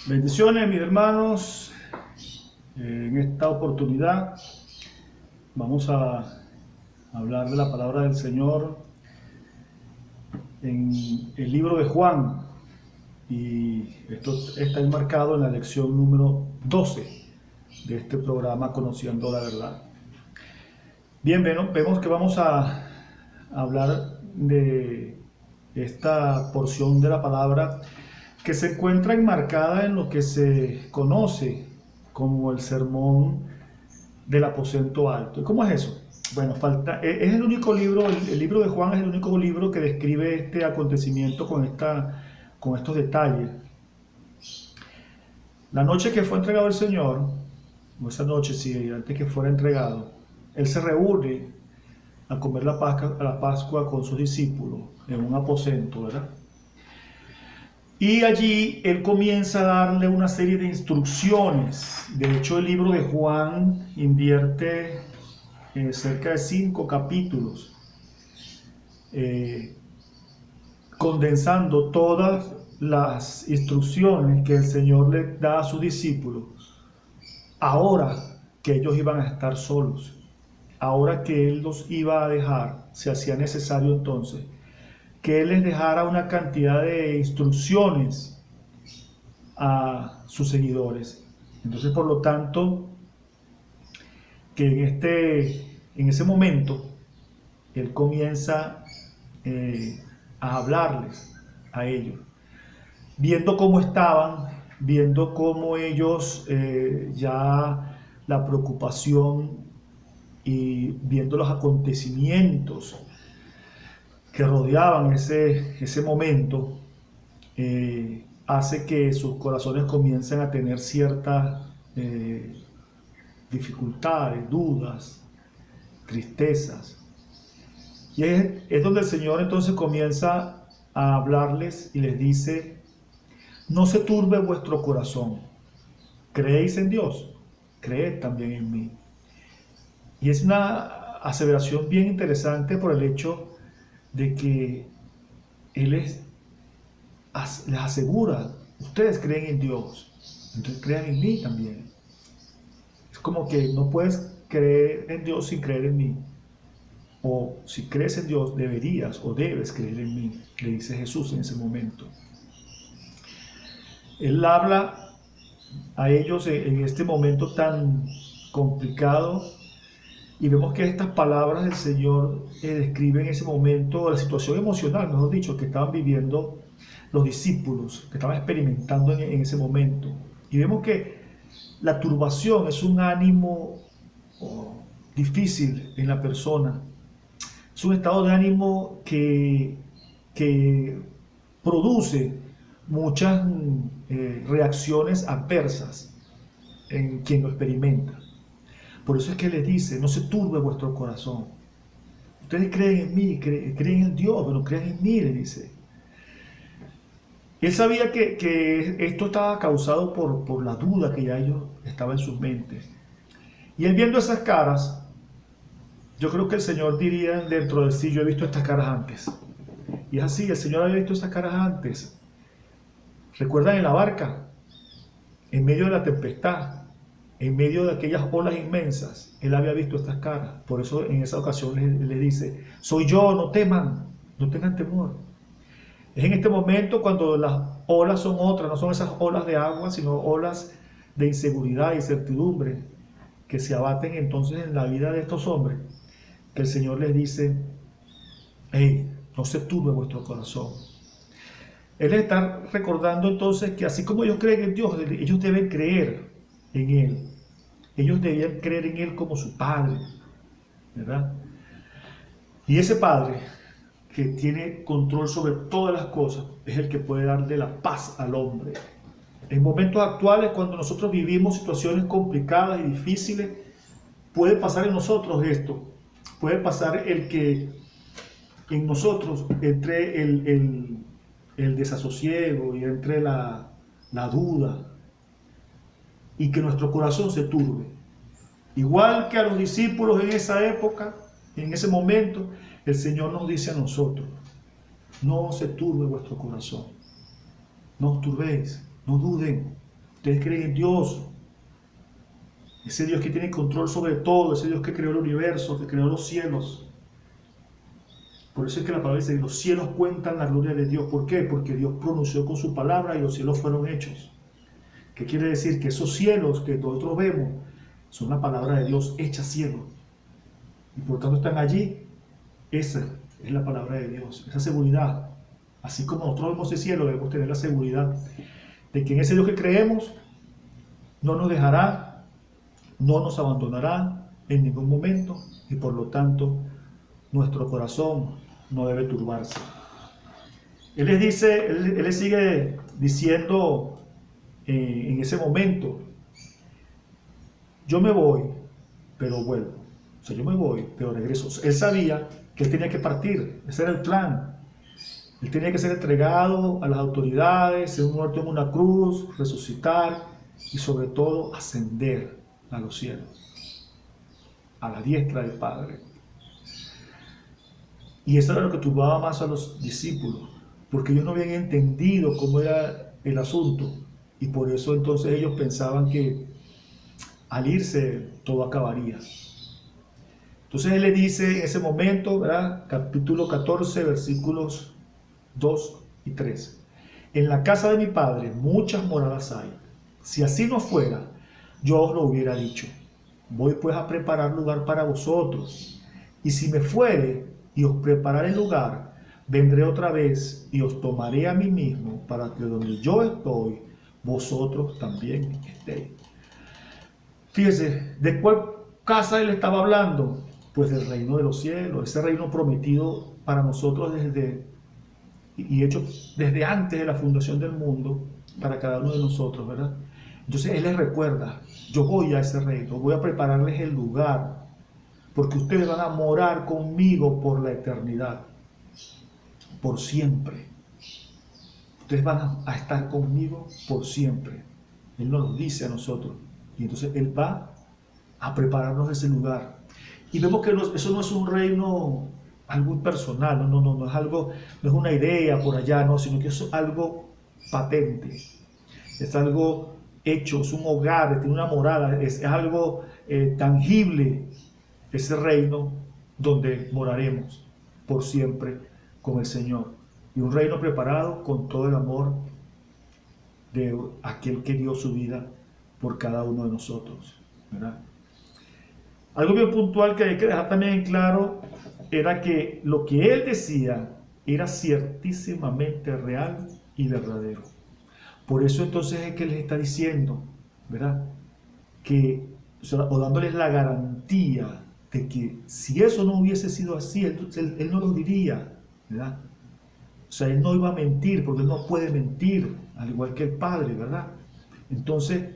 Bendiciones, mis hermanos. En esta oportunidad vamos a hablar de la palabra del Señor en el libro de Juan, y esto está enmarcado en la lección número 12 de este programa Conociendo la Verdad. Bien, vemos que vamos a hablar de esta porción de la palabra que se encuentra enmarcada en lo que se conoce como el sermón del aposento alto. ¿Y cómo es eso? Bueno, es el único libro, el libro de Juan es el único libro que describe este acontecimiento con estos detalles. La noche que fue entregado el Señor, o esa noche, sí, antes que fuera entregado, Él se reúne a comer la Pascua con sus discípulos en un aposento, ¿verdad? Y allí Él comienza a darle una serie de instrucciones. De hecho, el libro de Juan invierte cerca de 5 capítulos, condensando todas las instrucciones que el Señor le da a sus discípulos, ahora que ellos iban a estar solos, ahora que Él los iba a dejar. Se hacía necesario entonces que Él les dejara una cantidad de instrucciones a sus seguidores. Entonces, por lo tanto, que en ese momento Él comienza a hablarles a ellos, viendo cómo estaban, viendo cómo ellos ya la preocupación y viendo los acontecimientos que rodeaban ese momento, hace que sus corazones comiencen a tener ciertas dificultades, dudas, tristezas. Y es donde el Señor entonces comienza a hablarles y les dice: no se turbe vuestro corazón, creéis en Dios, creed también en mí. Y es una aseveración bien interesante por el hecho de que Él les asegura: ustedes creen en Dios, entonces crean en mí también. Es como que no puedes creer en Dios sin creer en mí. O si crees en Dios, deberías o debes creer en mí, le dice Jesús en ese momento. Él habla a ellos en este momento tan complicado, y vemos que estas palabras del Señor describen ese momento, la situación emocional, mejor dicho, que estaban viviendo los discípulos, que estaban experimentando en ese momento. Y vemos que la turbación es un ánimo difícil en la persona. Es un estado de ánimo que produce muchas reacciones adversas en quien lo experimenta. Por eso es que les dice: no se turbe vuestro corazón. Ustedes creen en mí, creen en Dios, pero creen en mí, le dice. Él sabía que esto estaba causado por la duda que ya ellos estaba en sus mentes. Y él, viendo esas caras, yo creo que el Señor diría dentro de sí: yo he visto estas caras antes. Y es así, el Señor había visto estas caras antes. ¿Recuerdan en la barca? En medio de la tempestad, en medio de aquellas olas inmensas, Él había visto estas caras. Por eso en esa ocasión le dice: soy yo, no teman, no tengan temor. Es en este momento cuando las olas son otras, no son esas olas de agua, sino olas de inseguridad, incertidumbre, que se abaten entonces en la vida de estos hombres, que el Señor les dice: hey, no se turbe vuestro corazón. Él está recordando entonces que así como ellos creen en Dios, ellos deben creer en Él. Ellos debían creer en Él como su Padre, ¿verdad? Y ese Padre que tiene control sobre todas las cosas es el que puede darle la paz al hombre. En momentos actuales, cuando nosotros vivimos situaciones complicadas y difíciles, puede pasar en nosotros esto. Puede pasar el que en nosotros entre el desasosiego y entre la duda, y que nuestro corazón se turbe. Igual que a los discípulos en esa época, en ese momento, el Señor nos dice a nosotros: no se turbe vuestro corazón, no os turbéis, no duden, Ustedes creen en Dios, ese Dios que tiene control sobre todo, ese Dios que creó el universo, que creó los cielos. Por eso es que la palabra dice, los cielos cuentan la gloria de Dios. ¿Por qué? Porque Dios pronunció con su palabra y los cielos fueron hechos. ¿Qué quiere decir? Que esos cielos que nosotros vemos son la palabra de Dios hecha cielo. Y por tanto están allí. Esa es la palabra de Dios, esa seguridad. Así como nosotros vemos el cielo, debemos tener la seguridad de que en ese Dios que creemos no nos dejará, no nos abandonará en ningún momento y por lo tanto nuestro corazón no debe turbarse. Él les dice, él les sigue diciendo en ese momento, yo me voy, pero vuelvo. O sea, yo me voy, pero regreso. Él sabía que él tenía que partir, ese era el plan. Él tenía que ser entregado a las autoridades, ser muerto en una cruz, resucitar y sobre todo ascender a los cielos, a la diestra del Padre. Y eso era lo que turbaba más a los discípulos, porque ellos no habían entendido cómo era el asunto y por eso entonces ellos pensaban que al irse todo acabaría. Entonces él le dice en ese momento, ¿verdad? Capítulo 14, versículos 2 y 3. En la casa de mi Padre muchas moradas hay. Si así no fuera, yo os lo hubiera dicho. Voy pues a preparar lugar para vosotros. Y si me fuere y os prepararé lugar, vendré otra vez y os tomaré a mí mismo para que donde yo estoy, vosotros también estéis. Fíjese, ¿de cuál casa él estaba hablando? Pues del reino de los cielos, ese reino prometido para nosotros y hecho desde antes de la fundación del mundo para cada uno de nosotros, ¿verdad? Entonces él les recuerda, yo voy a ese reino, voy a prepararles el lugar, porque ustedes van a morar conmigo por la eternidad, por siempre. Ustedes van a estar conmigo por siempre. Él nos lo dice a nosotros. Y entonces él va a prepararnos ese lugar. Y vemos que eso no es un reino algo impersonal, no es algo, no es una idea por allá, no, sino que es algo patente, es algo hecho, es un hogar, tiene una morada, es algo tangible, ese reino donde moraremos por siempre con el Señor. Y un reino preparado con todo el amor de aquel que dio su vida por cada uno de nosotros, ¿verdad? Algo bien puntual que hay que dejar también en claro era que lo que él decía era ciertísimamente real y verdadero. Por eso entonces es que les está diciendo, ¿verdad? O dándoles la garantía de que si eso no hubiese sido así, él no lo diría, ¿verdad? O sea, él no iba a mentir, porque él no puede mentir, al igual que el Padre, ¿verdad? Entonces,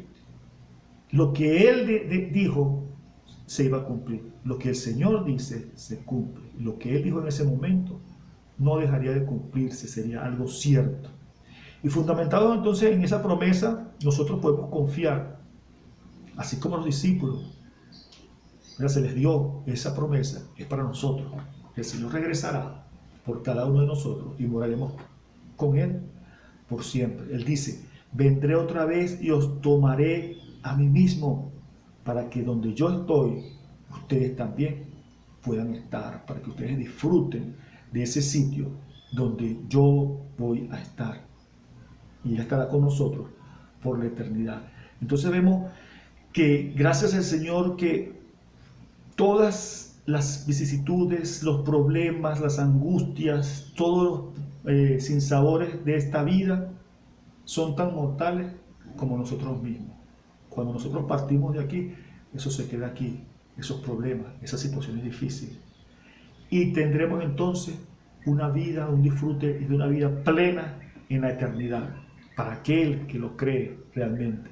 lo que él dijo se iba a cumplir. Lo que el Señor dice se cumple. Lo que él dijo en ese momento no dejaría de cumplirse, sería algo cierto. Y fundamentado entonces en esa promesa, nosotros podemos confiar, así como los discípulos, se les dio esa promesa, es para nosotros. El Señor regresará por cada uno de nosotros y moraremos con Él por siempre. Él dice, vendré otra vez y os tomaré a mí mismo para que donde yo estoy, ustedes también puedan estar, para que ustedes disfruten de ese sitio donde yo voy a estar. Y Él estará con nosotros por la eternidad. Entonces vemos que gracias al Señor que todas las vicisitudes, los problemas, las angustias, todos los sinsabores de esta vida son tan mortales como nosotros mismos. Cuando nosotros partimos de aquí, eso se queda aquí, esos problemas, esas situaciones difíciles. Y tendremos entonces una vida, un disfrute de una vida plena en la eternidad, para aquel que lo cree realmente.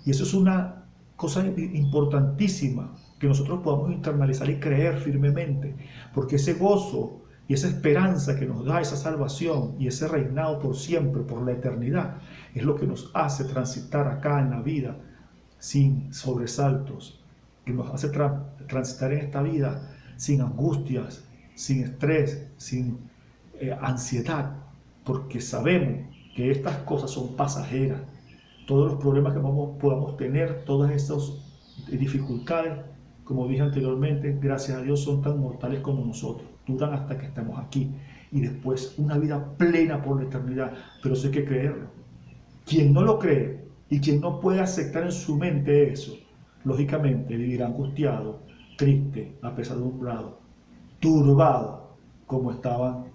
Y eso es una cosa importantísima, que nosotros podamos internalizar y creer firmemente, porque ese gozo y esa esperanza que nos da esa salvación y ese reinado por siempre, por la eternidad, es lo que nos hace transitar acá en la vida sin sobresaltos, que nos hace transitar en esta vida sin angustias, sin estrés, sin ansiedad, porque sabemos que estas cosas son pasajeras, todos los problemas que podamos tener, todas esas dificultades, como dije anteriormente, gracias a Dios son tan mortales como nosotros, duran hasta que estamos aquí y después una vida plena por la eternidad, pero eso hay que creerlo. Quien no lo cree y quien no puede aceptar en su mente eso, lógicamente vivirá angustiado, triste, apesadumbrado, turbado, como estaban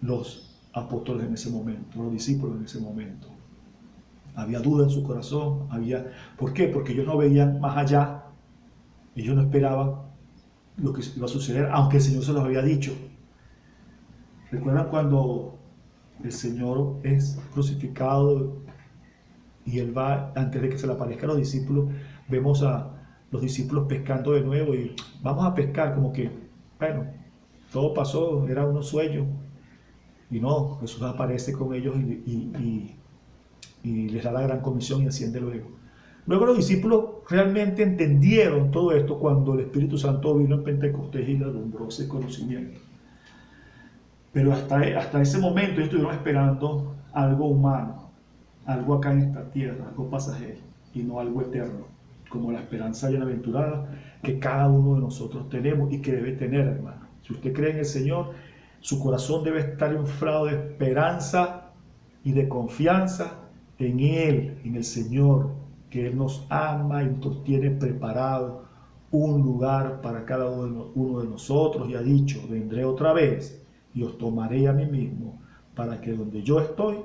los apóstoles en ese momento, los discípulos en ese momento. Había duda en su corazón, ¿por qué? Porque ellos no veían más allá, ellos no esperaban lo que iba a suceder, aunque el Señor se los había dicho. ¿Recuerdan cuando el Señor es crucificado y Él va, antes de que se le aparezca a los discípulos, vemos a los discípulos pescando de nuevo y vamos a pescar, como que, bueno, todo pasó, era un sueño, y no, Jesús aparece con ellos y les da la gran comisión y asciende luego. Luego los discípulos realmente entendieron todo esto cuando el Espíritu Santo vino en Pentecostés y le alumbró ese conocimiento. Pero hasta ese momento ellos estuvieron esperando algo humano, algo acá en esta tierra, algo pasajero y no algo eterno, como la esperanza bienaventurada que cada uno de nosotros tenemos y que debe tener, hermano. Si usted cree en el Señor, su corazón debe estar inflado de esperanza y de confianza en Él, en el Señor, que Él nos ama y nos tiene preparado un lugar para cada uno de nosotros y ha dicho, vendré otra vez y os tomaré a mí mismo para que donde yo estoy,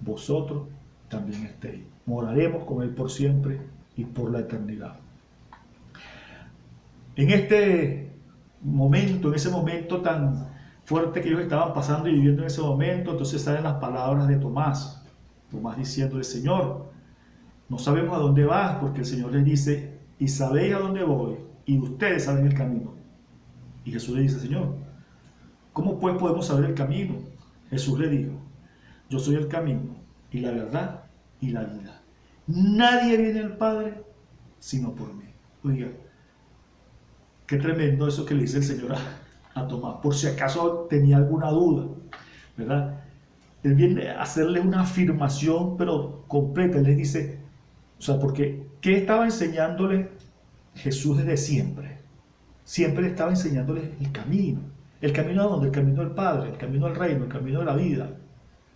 vosotros también estéis. Moraremos con Él por siempre y por la eternidad. En ese momento tan fuerte que ellos estaban pasando y viviendo en ese momento, entonces salen las palabras de Tomás. Tomás diciéndole, Señor, no sabemos a dónde vas, porque el Señor les dice, y sabéis a dónde voy, y ustedes saben el camino. Y Jesús le dice, Señor, ¿cómo pues podemos saber el camino? Jesús le dijo, yo soy el camino, y la verdad, y la vida. Nadie viene al Padre, sino por mí. Oiga, qué tremendo eso que le dice el Señor a Tomás, por si acaso tenía alguna duda, ¿verdad? Él viene a hacerle una afirmación, pero completa. Él les dice, o sea, porque ¿qué estaba enseñándole Jesús desde siempre? Siempre estaba enseñándole el camino. ¿El camino a dónde? El camino del Padre, el camino al reino, el camino de la vida.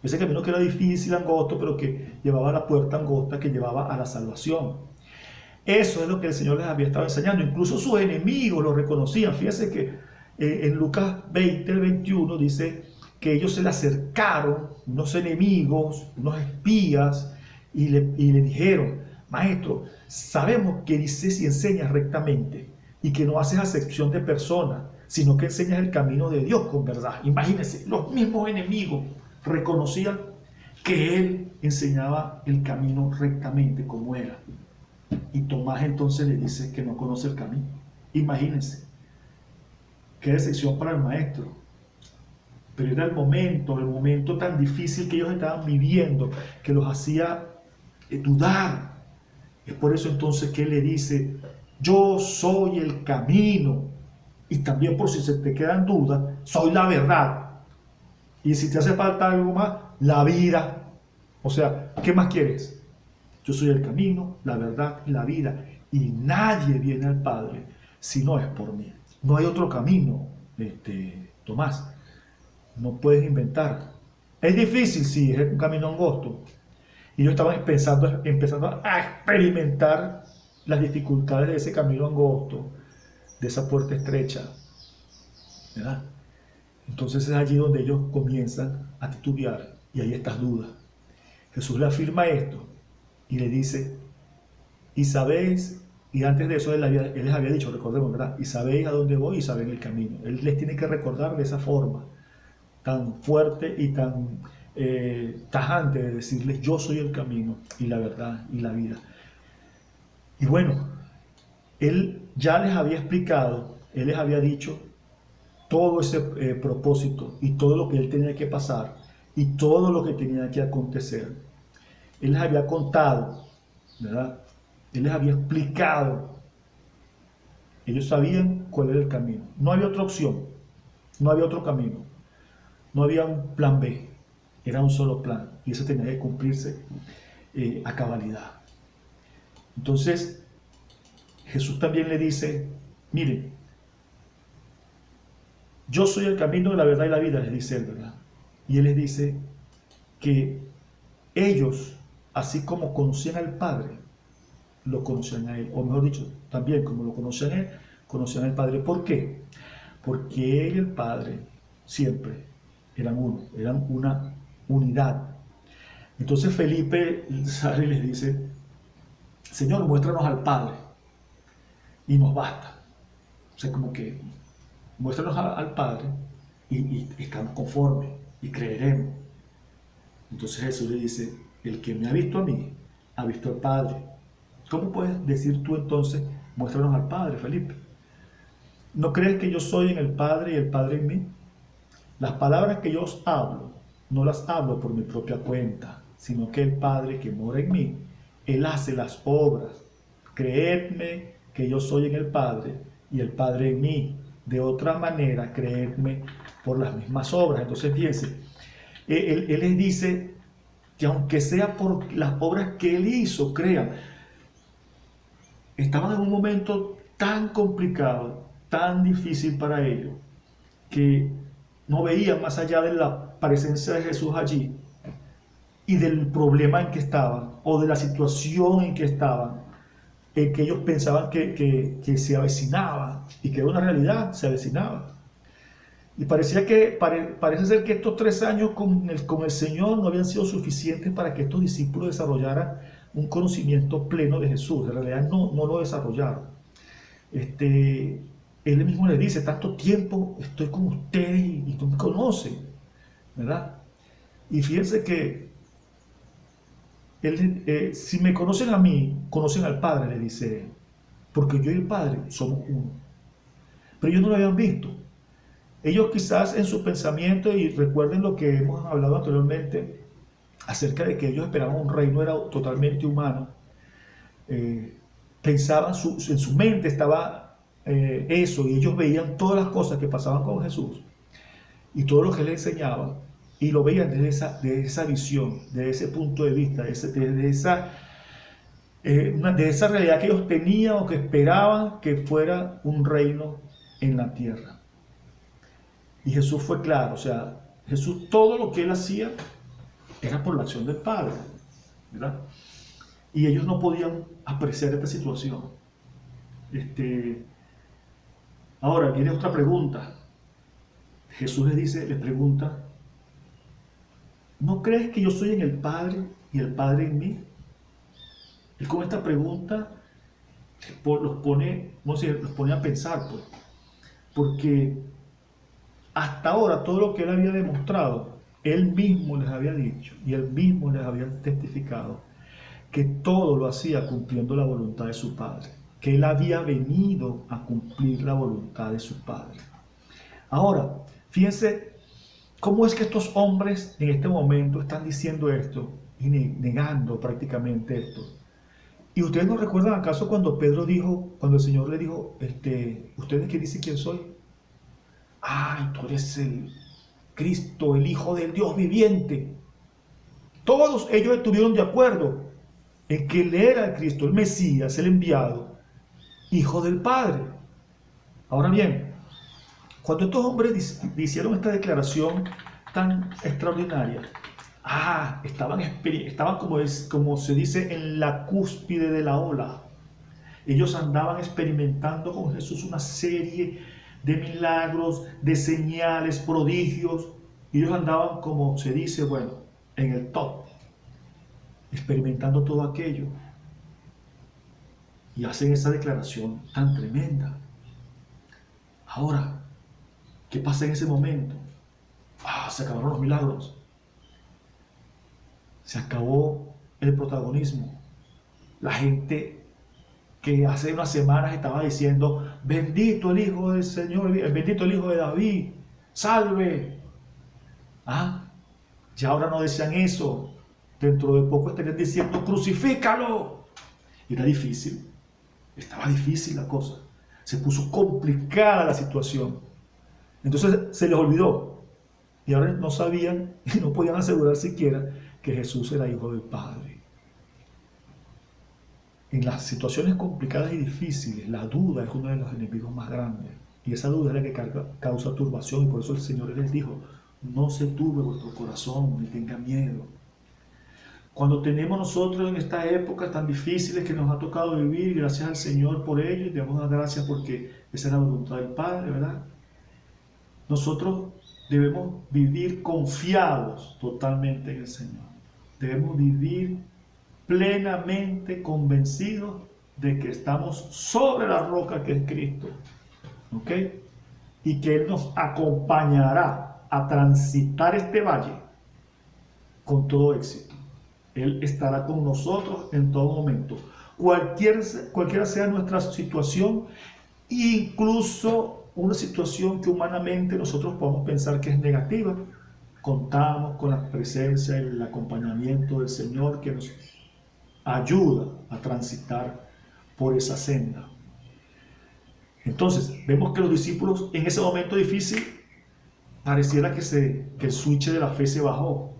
Ese camino que era difícil, angosto, pero que llevaba a la puerta angosta, que llevaba a la salvación. Eso es lo que el Señor les había estado enseñando. Incluso sus enemigos lo reconocían. Fíjense que en Lucas 20, el 21 dice que ellos se le acercaron, unos enemigos, unos espías, y le dijeron, Maestro, sabemos que dices y enseñas rectamente y que no haces acepción de personas, sino que enseñas el camino de Dios con verdad. Imagínense, los mismos enemigos reconocían que Él enseñaba el camino rectamente como era. Y Tomás entonces le dice que no conoce el camino. Imagínense, qué decepción para el maestro. Pero era el momento tan difícil que ellos estaban viviendo, que los hacía dudar. Es por eso entonces que Él le dice, yo soy el camino. Y también por si se te quedan dudas, soy la verdad. Y si te hace falta algo más, la vida. O sea, ¿qué más quieres? Yo soy el camino, la verdad y la vida. Y nadie viene al Padre si no es por mí. No hay otro camino, Tomás. No puedes inventar. Es difícil, sí, es un camino angosto. Y ellos estaban empezando a experimentar las dificultades de ese camino angosto, de esa puerta estrecha, ¿verdad? Entonces es allí donde ellos comienzan a titubear y hay estas dudas. Jesús le afirma esto y le dice, y sabéis, y antes de eso él les había dicho, recordemos, ¿verdad? Y sabéis a dónde voy y saben el camino. Él les tiene que recordar de esa forma tan fuerte y tan tajante de decirles, yo soy el camino y la verdad y la vida. Y bueno, Él ya les había explicado, Él les había dicho todo ese propósito y todo lo que Él tenía que pasar y todo lo que tenía que acontecer. Él les había contado, ¿verdad? Él les había explicado. Ellos sabían cuál era el camino. No había otra opción, no había otro camino, no había un plan B, era un solo plan y eso tenía que cumplirse a cabalidad. Entonces, Jesús también le dice, miren, yo soy el camino, la verdad y la vida, les dice él, ¿verdad? Y él les dice que ellos, así como conocían al Padre, lo conocían a él, o mejor dicho, también como lo conocían a él, conocían al Padre. ¿Por qué? Porque él y el Padre siempre eran uno, eran una unidad. Entonces Felipe sale y les dice, Señor, muéstranos al Padre y nos basta. O sea, como que muéstranos al Padre y estamos conformes y creeremos. Entonces Jesús le dice, el que me ha visto a mí, ha visto al Padre. ¿Cómo puedes decir tú entonces, muéstranos al Padre, Felipe? ¿No crees que yo soy en el Padre y el Padre en mí? Las palabras que yo os hablo, no las hablo por mi propia cuenta, sino que el Padre que mora en mí, Él hace las obras. Creedme que yo soy en el Padre y el Padre en mí. De otra manera, creedme por las mismas obras. Entonces, fíjense, Él les dice que aunque sea por las obras que Él hizo, crean. Estaban en un momento tan complicado, tan difícil para ellos, que no veían más allá de la presencia de Jesús allí y del problema en que estaban o de la situación en que estaban, en que ellos pensaban que se avecinaba y que era una realidad, se avecinaba. Y parecía que, parece ser que estos 3 años con el Señor no habían sido suficientes para que estos discípulos desarrollaran un conocimiento pleno de Jesús. En realidad no lo desarrollaron. Él mismo le dice, tanto tiempo estoy con ustedes y no me conocen, ¿verdad? Y fíjense que si me conocen a mí, conocen al Padre, le dice él, porque yo y el Padre somos uno. Pero ellos no lo habían visto. Ellos quizás en su pensamiento, y recuerden lo que hemos hablado anteriormente, acerca de que ellos esperaban un reino, era totalmente humano, pensaban, en su mente estaba eso, y ellos veían todas las cosas que pasaban con Jesús, y todo lo que él enseñaba, y lo veían desde esa visión, desde ese punto de vista, de esa realidad que ellos tenían o que esperaban que fuera un reino en la tierra. Y Jesús fue claro, o sea, Jesús todo lo que él hacía era por la acción del Padre, ¿verdad? Y ellos no podían apreciar esta situación. Ahora viene otra pregunta. Jesús les pregunta, ¿no crees que yo soy en el Padre y el Padre en mí? Él con esta pregunta los pone a pensar, pues, porque hasta ahora todo lo que él había demostrado, él mismo les había dicho y él mismo les había testificado que todo lo hacía cumpliendo la voluntad de su Padre, que él había venido a cumplir la voluntad de su Padre. Ahora, fíjense cómo es que estos hombres en este momento están diciendo esto y negando prácticamente esto. ¿Y ustedes no recuerdan acaso cuando cuando el Señor le dijo, ¿ustedes qué dicen quién soy? ¡Ay, tú eres el Cristo, el Hijo del Dios viviente! Todos ellos estuvieron de acuerdo en que Él era el Cristo, el Mesías, el enviado, Hijo del Padre. Ahora bien, cuando estos hombres hicieron esta declaración tan extraordinaria, estaban como se dice, en la cúspide de la ola. Ellos andaban experimentando con Jesús una serie de milagros, de señales, prodigios. Y ellos andaban, como se dice, en el top, experimentando todo aquello. Y hacen esa declaración tan tremenda. Ahora, ¿qué pasa en ese momento? Se acabaron los milagros. Se acabó el protagonismo. La gente que hace unas semanas estaba diciendo, bendito el Hijo del Señor, bendito el Hijo de David, salve. Ya ahora no decían eso. Dentro de poco estarían diciendo, crucifícalo. Y era difícil. Estaba difícil la cosa. Se puso complicada la situación. Entonces se les olvidó. Y ahora no sabían y no podían asegurar siquiera que Jesús era Hijo del Padre. En las situaciones complicadas y difíciles, la duda es uno de los enemigos más grandes. Y esa duda es la que causa turbación. Y por eso el Señor les dijo, no se turbe vuestro corazón, ni tenga miedo. Cuando tenemos nosotros en estas épocas tan difíciles que nos ha tocado vivir, gracias al Señor por ello, y debemos dar gracias porque esa es la voluntad del Padre, ¿verdad? Nosotros debemos vivir confiados totalmente en el Señor. Debemos vivir plenamente convencidos de que estamos sobre la roca que es Cristo, ¿ok? Y que Él nos acompañará a transitar este valle con todo éxito. Él estará con nosotros en todo momento. Cualquiera sea nuestra situación, incluso una situación que humanamente nosotros podemos pensar que es negativa, contamos con la presencia y el acompañamiento del Señor que nos ayuda a transitar por esa senda. Entonces, vemos que los discípulos en ese momento difícil pareciera que el switch de la fe se bajó,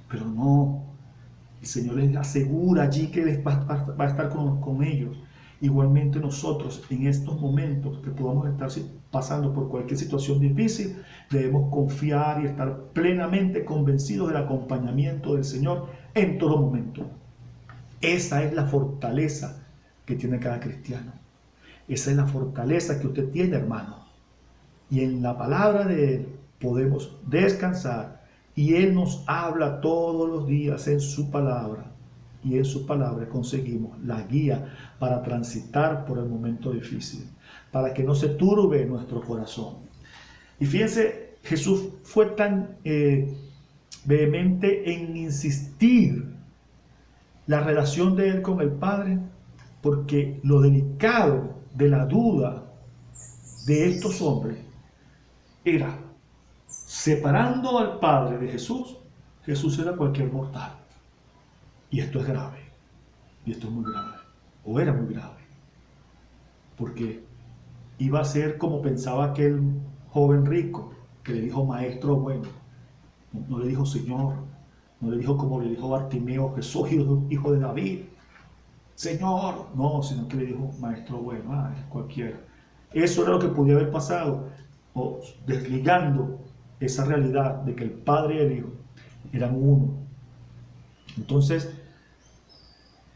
pero no. El Señor les asegura allí que va a estar con ellos. Igualmente nosotros en estos momentos que podamos estar pasando por cualquier situación difícil, debemos confiar y estar plenamente convencidos del acompañamiento del Señor en todo momento. Esa es la fortaleza que tiene cada cristiano. Esa es la fortaleza que usted tiene, hermano. Y en la palabra de Él podemos descansar. Y Él nos habla todos los días en su palabra. Y en su palabra conseguimos la guía para transitar por el momento difícil. Para que no se turbe nuestro corazón. Y fíjense, Jesús fue tan vehemente en insistir la relación de Él con el Padre, porque lo delicado de la duda de estos hombres era, separando al Padre de Jesús, Jesús era cualquier mortal. Y esto es grave, y esto es muy grave, o era muy grave, porque iba a ser como pensaba aquel joven rico, que le dijo maestro bueno, no le dijo Señor, no le dijo como le dijo Bartimeo, Jesús, hijo de David, Señor, no, sino que le dijo maestro bueno, cualquiera. Eso era lo que podía haber pasado, o desligando esa realidad de que el Padre y el Hijo eran uno. Entonces,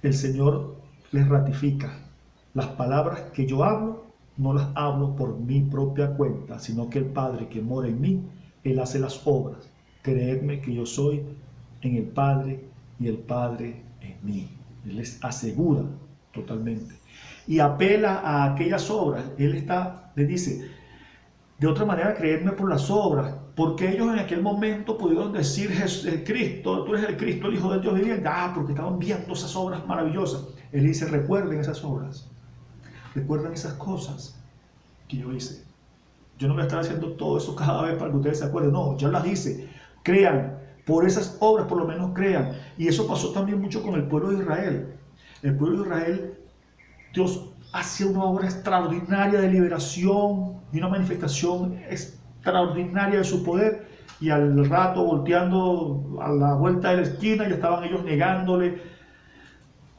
el Señor les ratifica, las palabras que yo hablo, no las hablo por mi propia cuenta, sino que el Padre que mora en mí, Él hace las obras. Creedme que yo soy en el Padre y el Padre en mí. Él les asegura totalmente. Y apela a aquellas obras. Él les dice, de otra manera, creedme por las obras. Porque ellos en aquel momento pudieron decir, Cristo, tú eres el Cristo, el Hijo del Dios viviente. Porque estaban viendo esas obras maravillosas. Él dice, recuerden esas obras. Recuerden esas cosas que yo hice. Yo no voy a estar haciendo todo eso cada vez para que ustedes se acuerden. No, ya las hice. Crean. Por esas obras por lo menos crean. Y eso pasó también mucho con el pueblo de Israel. El pueblo de Israel, Dios hacía una obra extraordinaria de liberación y una manifestación extraordinaria de su poder. Y al rato, volteando a la vuelta de la esquina, ya estaban ellos negándole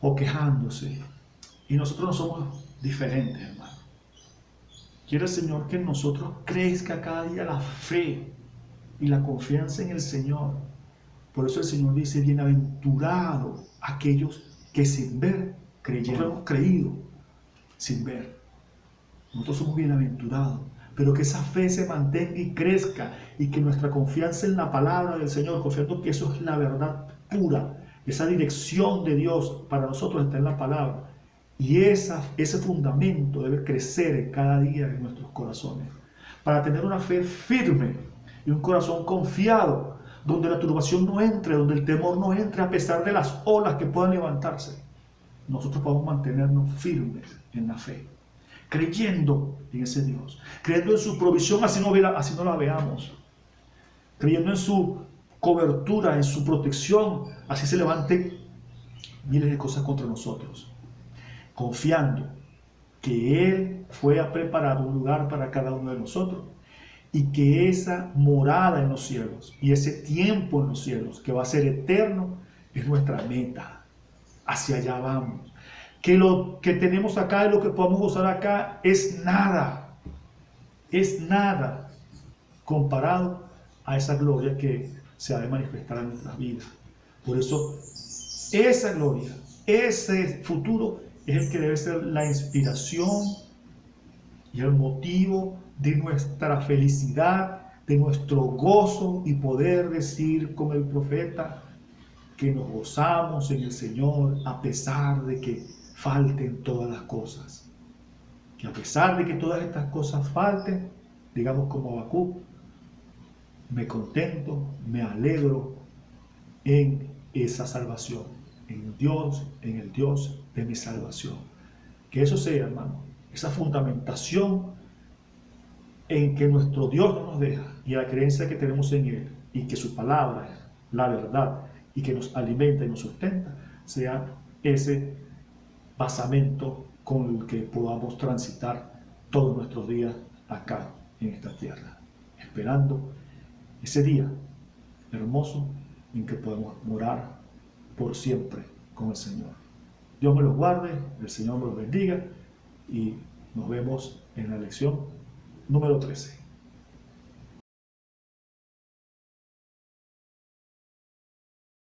o quejándose. Y nosotros no somos diferentes, hermano. Quiere el Señor que en nosotros crezca cada día la fe y la confianza en el Señor. Por eso el Señor dice, bienaventurado aquellos que sin ver creyeron. Nosotros hemos creído sin ver. Nosotros somos bienaventurados. Pero que esa fe se mantenga y crezca y que nuestra confianza en la palabra del Señor, confiando que eso es la verdad pura, esa dirección de Dios para nosotros está en la palabra. Y ese fundamento debe crecer cada día en nuestros corazones para tener una fe firme y un corazón confiado, donde la turbación no entre, donde el temor no entre a pesar de las olas que puedan levantarse. Nosotros podemos mantenernos firmes en la fe, creyendo en ese Dios, creyendo en su provisión, así no la veamos, creyendo en su cobertura, en su protección, así se levanten miles de cosas contra nosotros, confiando que Él fue a preparar un lugar para cada uno de nosotros y que esa morada en los cielos y ese tiempo en los cielos que va a ser eterno es nuestra meta. Hacia allá vamos. que lo que tenemos acá y lo que podemos gozar acá es nada comparado a esa gloria que se ha de manifestar en nuestras vidas. Por eso, esa gloria, ese futuro es el que debe ser la inspiración y el motivo de nuestra felicidad, de nuestro gozo, y poder decir con el profeta que nos gozamos en el Señor a pesar de que falten todas las cosas. Que a pesar de que todas estas cosas falten, digamos como Habacuc, me contento, me alegro en esa salvación, en Dios, en el Dios de mi salvación. Que eso sea, hermano, esa fundamentación en que nuestro Dios no nos deja, y la creencia que tenemos en Él, y que su palabra es la verdad, y que nos alimenta y nos sustenta, sea ese basamento con el que podamos transitar todos nuestros días acá en esta tierra, esperando ese día hermoso en que podemos morar por siempre con el Señor. Dios me los guarde, el Señor me los bendiga, y nos vemos en la lección número 13.